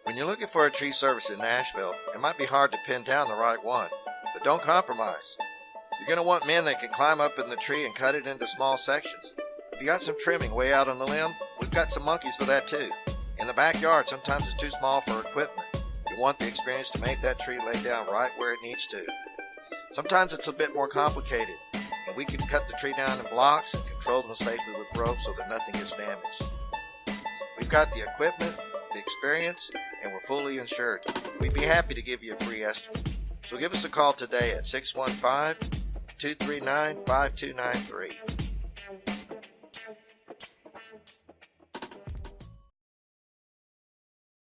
When you're looking for a tree service in Nashville, it might be hard to pin down the right one, but don't compromise. You're going to want men that can climb up in the tree and cut it into small sections. If you got some trimming way out on the limb, we've got some monkeys for that too. In the backyard, sometimes it's too small for equipment. You want the experience to make that tree lay down right where it needs to. Sometimes it's a bit more complicated, and we can cut the tree down in blocks and control them safely with rope so that nothing gets damaged. We've got the equipment, the experience, and we're fully insured. We'd be happy to give you a free estimate. So give us a call today at 615-239-5293.